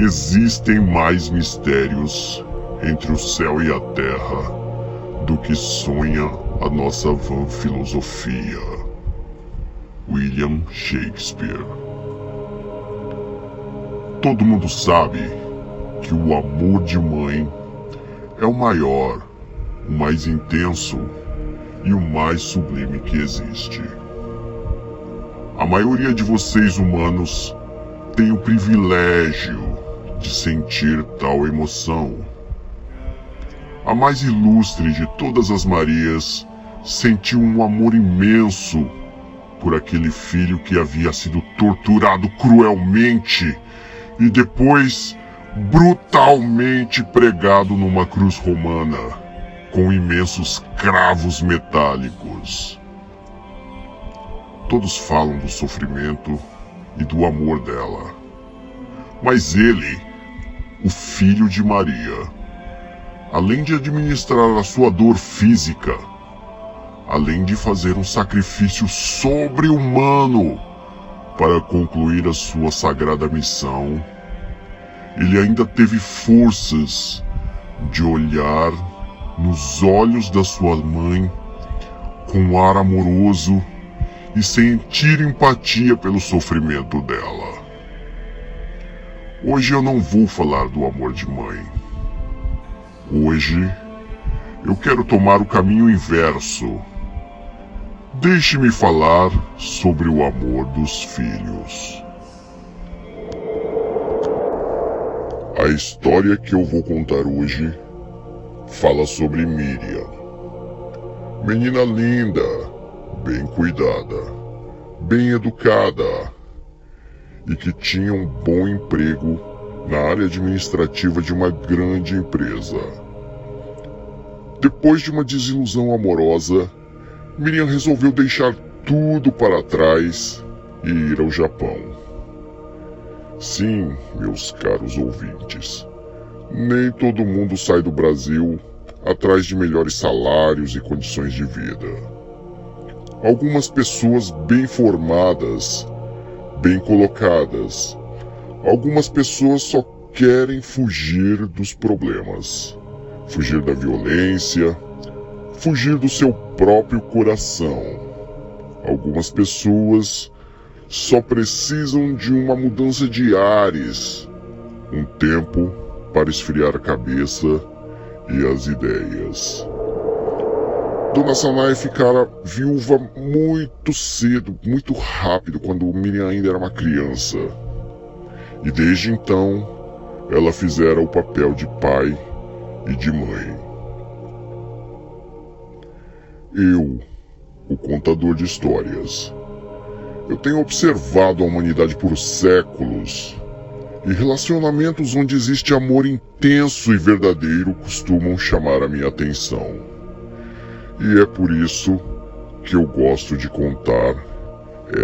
Existem mais mistérios entre o céu e a terra do que sonha a nossa vã filosofia. William Shakespeare. Todo mundo sabe que o amor de mãe é o maior, o mais intenso e o mais sublime que existe. A maioria de vocês humanos tem o privilégio de sentir tal emoção. A mais ilustre de todas as Marias sentiu um amor imenso por aquele filho que havia sido torturado cruelmente e depois brutalmente pregado numa cruz romana com imensos cravos metálicos. Todos falam do sofrimento e do amor dela, mas ele, o filho de Maria, além de administrar a sua dor física, além de fazer um sacrifício sobre-humano para concluir a sua sagrada missão, ele ainda teve forças de olhar nos olhos da sua mãe com um ar amoroso e sentir empatia pelo sofrimento dela. Hoje eu não vou falar do amor de mãe. Hoje eu quero tomar o caminho inverso. Deixe-me falar sobre o amor dos filhos. A história que eu vou contar hoje fala sobre Miriam. Menina linda, bem cuidada, bem educada e que tinha um bom emprego na área administrativa de uma grande empresa. Depois de uma desilusão amorosa, Miriam resolveu deixar tudo para trás e ir ao Japão. Sim, meus caros ouvintes, nem todo mundo sai do Brasil atrás de melhores salários e condições de vida. Algumas pessoas bem formadas, bem colocadas, algumas pessoas só querem fugir dos problemas, fugir da violência, fugir do seu próprio coração. Algumas pessoas só precisam de uma mudança de ares, um tempo para esfriar a cabeça e as ideias. Dona Sanae ficara viúva muito cedo, muito rápido, quando Miriam ainda era uma criança. E desde então, ela fizera o papel de pai e de mãe. Eu, o contador de histórias, eu tenho observado a humanidade por séculos, e relacionamentos onde existe amor intenso e verdadeiro costumam chamar a minha atenção. E é por isso que eu gosto de contar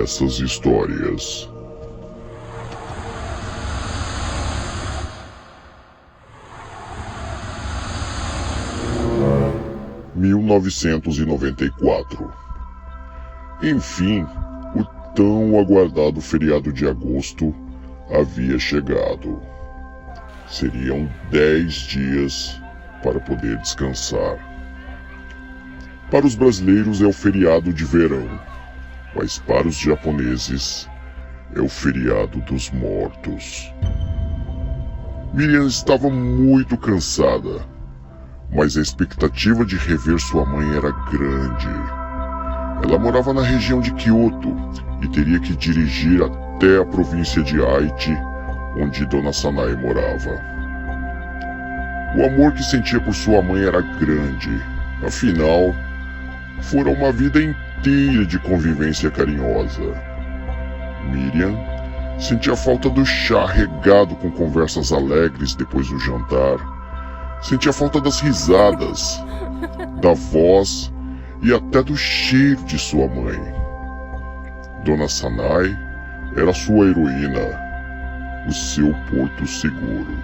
essas histórias. – 1994. Enfim, o tão aguardado feriado de agosto havia chegado. Seriam 10 dias para poder descansar. Para os brasileiros é o feriado de verão, mas para os japoneses é o feriado dos mortos. Miriam estava muito cansada, mas a expectativa de rever sua mãe era grande. Ela morava na região de Kyoto e teria que dirigir até a província de Aichi, onde Dona Sanae morava. O amor que sentia por sua mãe era grande, afinal, fora uma vida inteira de convivência carinhosa. Miriam sentia falta do chá regado com conversas alegres depois do jantar, sentia falta das risadas, da voz e até do cheiro de sua mãe. Dona Sanae era sua heroína, o seu porto seguro.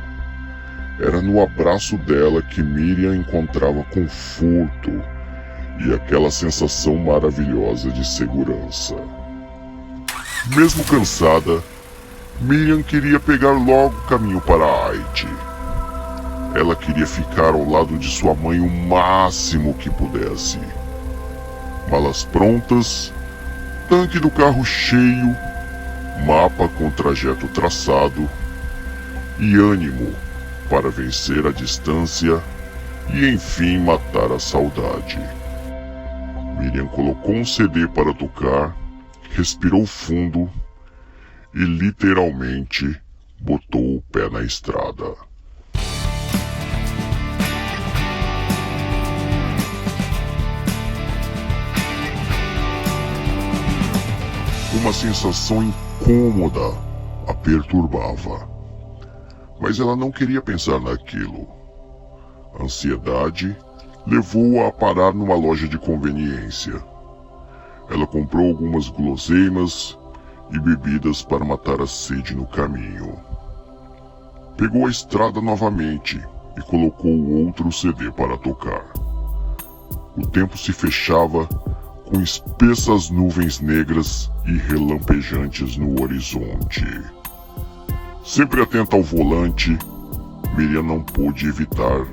Era no abraço dela que Miriam encontrava conforto e aquela sensação maravilhosa de segurança. Mesmo cansada, Miriam queria pegar logo o caminho para Haiti. Ela queria ficar ao lado de sua mãe o máximo que pudesse. Malas prontas, tanque do carro cheio, mapa com trajeto traçado e ânimo para vencer a distância e enfim matar a saudade. Miriam colocou um CD para tocar, respirou fundo e literalmente botou o pé na estrada. Uma sensação incômoda a perturbava, mas ela não queria pensar naquilo. A ansiedade levou-a a parar numa loja de conveniência. Ela comprou algumas guloseimas e bebidas para matar a sede no caminho. Pegou a estrada novamente e colocou outro CD para tocar. O tempo se fechava com espessas nuvens negras e relampejantes no horizonte. Sempre atenta ao volante, Miriam não pôde evitar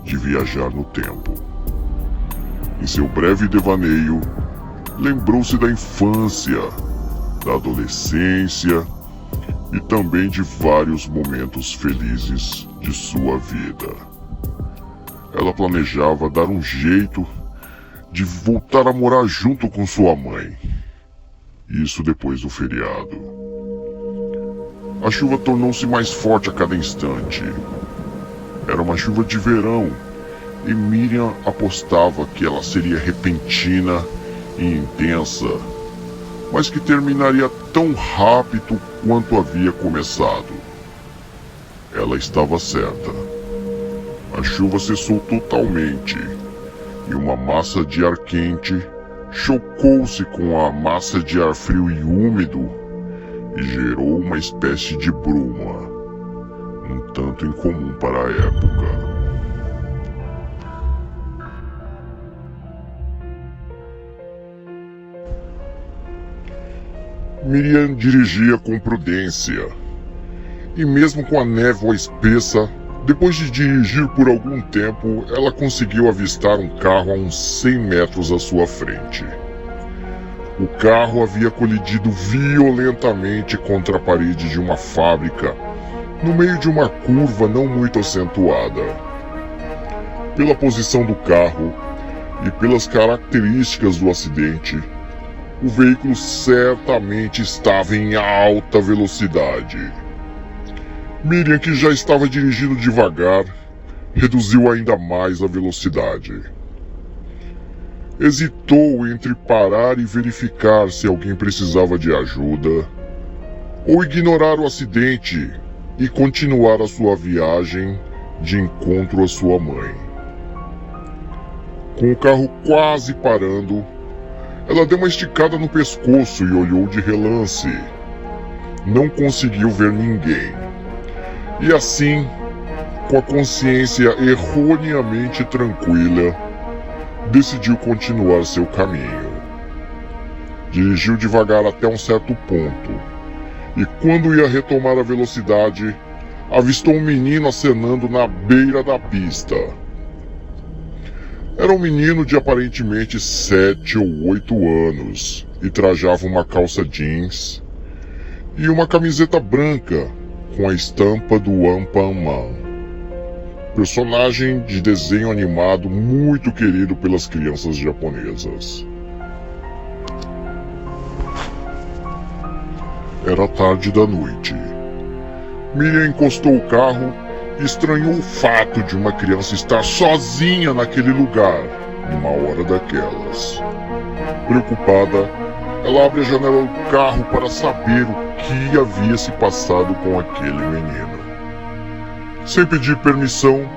de viajar no tempo. Em seu breve devaneio, lembrou-se da infância, da adolescência e também de vários momentos felizes de sua vida. Ela planejava dar um jeito de voltar a morar junto com sua mãe. Isso depois do feriado. A chuva tornou-se mais forte a cada instante. Era uma chuva de verão e Miriam apostava que ela seria repentina e intensa, mas que terminaria tão rápido quanto havia começado. Ela estava certa. A chuva cessou totalmente e uma massa de ar quente chocou-se com a massa de ar frio e úmido e gerou uma espécie de bruma, um tanto incomum para a época. Miriam dirigia com prudência, e mesmo com a névoa espessa, depois de dirigir por algum tempo, ela conseguiu avistar um carro a uns 100 metros à sua frente. O carro havia colidido violentamente contra a parede de uma fábrica, no meio de uma curva não muito acentuada. Pela posição do carro e pelas características do acidente, o veículo certamente estava em alta velocidade. Miriam, que já estava dirigindo devagar, reduziu ainda mais a velocidade. Hesitou entre parar e verificar se alguém precisava de ajuda, ou ignorar o acidente e continuar a sua viagem de encontro à sua mãe. Com o carro quase parando, ela deu uma esticada no pescoço e olhou de relance. Não conseguiu ver ninguém. E assim, com a consciência erroneamente tranquila, decidiu continuar seu caminho. Dirigiu devagar até um certo ponto, e quando ia retomar a velocidade, avistou um menino acenando na beira da pista. Era um menino de aparentemente 7 ou 8 anos, e trajava uma calça jeans e uma camiseta branca com a estampa do Anpanman, personagem de desenho animado muito querido pelas crianças japonesas. Era tarde da noite. Miriam encostou o carro e estranhou o fato de uma criança estar sozinha naquele lugar, numa hora daquelas. Preocupada, ela abre a janela do carro para saber o que havia se passado com aquele menino. Sem pedir permissão,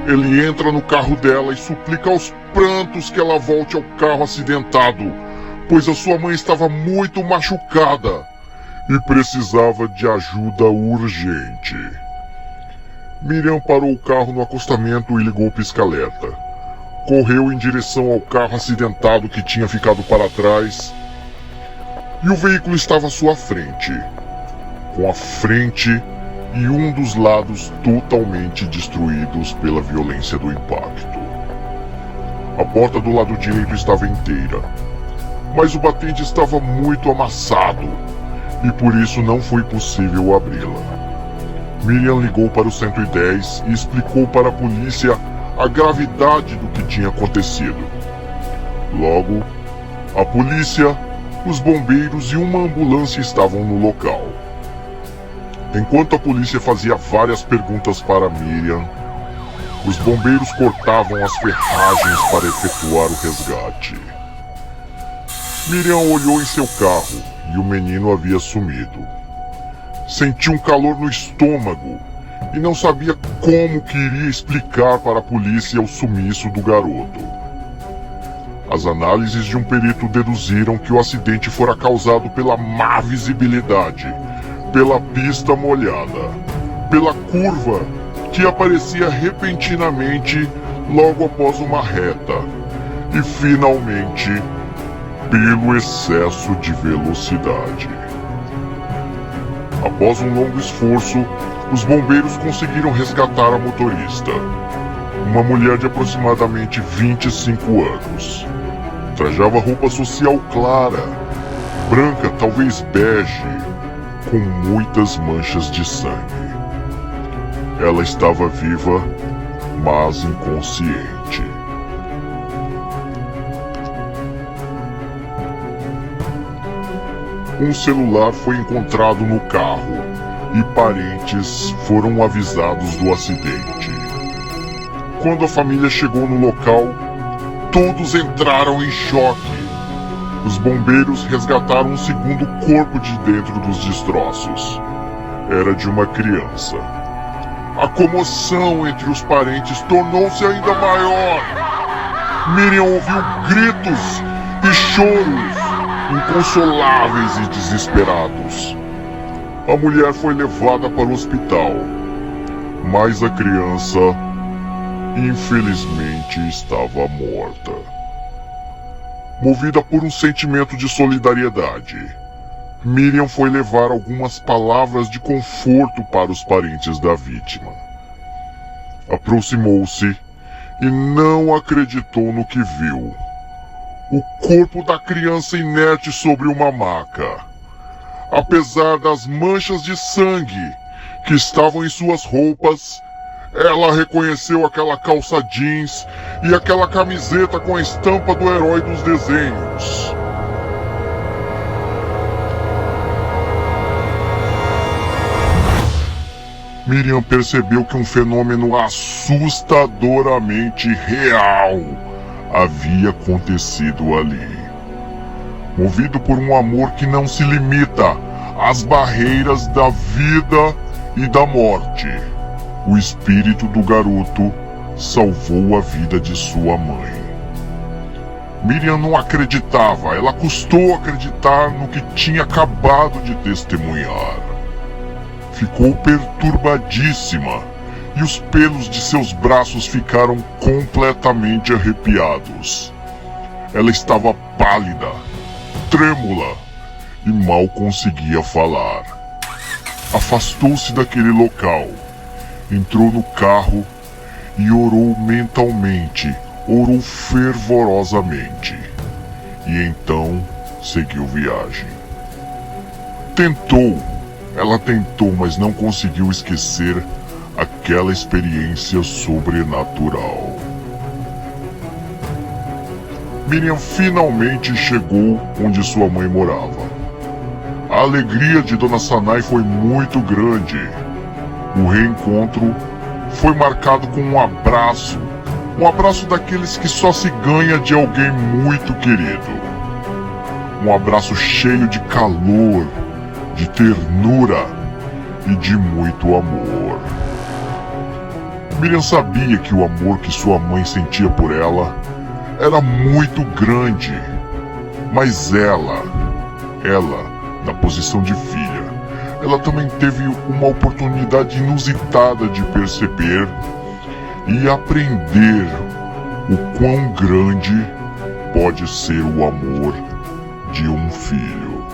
ele entra no carro dela e suplica aos prantos que ela volte ao carro acidentado, pois a sua mãe estava muito machucada e precisava de ajuda urgente. Miriam parou o carro no acostamento e ligou o pisca-alerta. Correu em direção ao carro acidentado que tinha ficado para trás, e o veículo estava à sua frente. com a frente e um dos lados totalmente destruídos pela violência do impacto. A porta do lado direito estava inteira, mas o batente estava muito amassado e por isso não foi possível abri-la. Miriam ligou para o 110 e explicou para a polícia a gravidade do que tinha acontecido. Logo, a polícia, os bombeiros e uma ambulância estavam no local. Enquanto a polícia fazia várias perguntas para Miriam, os bombeiros cortavam as ferragens para efetuar o resgate. Miriam olhou em seu carro e o menino havia sumido. Sentiu um calor no estômago e não sabia como que iria explicar para a polícia o sumiço do garoto. As análises de um perito deduziram que o acidente fora causado pela má visibilidade, pela pista molhada, pela curva que aparecia repentinamente logo após uma reta e, finalmente, pelo excesso de velocidade. Após um longo esforço, os bombeiros conseguiram resgatar a motorista, uma mulher de aproximadamente 25 anos. Trajava roupa social clara, branca, talvez bege, com muitas manchas de sangue. Ela estava viva, mas inconsciente. Um celular foi encontrado no carro e parentes foram avisados do acidente. Quando a família chegou no local, todos entraram em choque. Os bombeiros resgataram um segundo corpo de dentro dos destroços. Era de uma criança. A comoção entre os parentes tornou-se ainda maior. Miriam ouviu gritos e choros, inconsoláveis e desesperados. A mulher foi levada para o hospital, mas a criança, infelizmente, estava morta. Movida por um sentimento de solidariedade, Miriam foi levar algumas palavras de conforto para os parentes da vítima. Aproximou-se e não acreditou no que viu. O corpo da criança inerte sobre uma maca. Apesar das manchas de sangue que estavam em suas roupas, ela reconheceu aquela calça jeans e aquela camiseta com a estampa do herói dos desenhos. Miriam percebeu que um fenômeno assustadoramente real havia acontecido ali. Movido por um amor que não se limita às barreiras da vida e da morte, o espírito do garoto salvou a vida de sua mãe. Miriam não acreditava, ela custou acreditar no que tinha acabado de testemunhar. Ficou perturbadíssima e os pelos de seus braços ficaram completamente arrepiados. Ela estava pálida, trêmula e mal conseguia falar. Afastou-se daquele local, entrou no carro e orou mentalmente, orou fervorosamente. E então seguiu viagem. Ela tentou, mas não conseguiu esquecer aquela experiência sobrenatural. Miriam finalmente chegou onde sua mãe morava. A alegria de Dona Sanai foi muito grande. O reencontro foi marcado com um abraço daqueles que só se ganha de alguém muito querido. Um abraço cheio de calor, de ternura e de muito amor. Miriam sabia que o amor que sua mãe sentia por ela era muito grande, mas ela, na posição de filha, ela também teve uma oportunidade inusitada de perceber e aprender o quão grande pode ser o amor de um filho.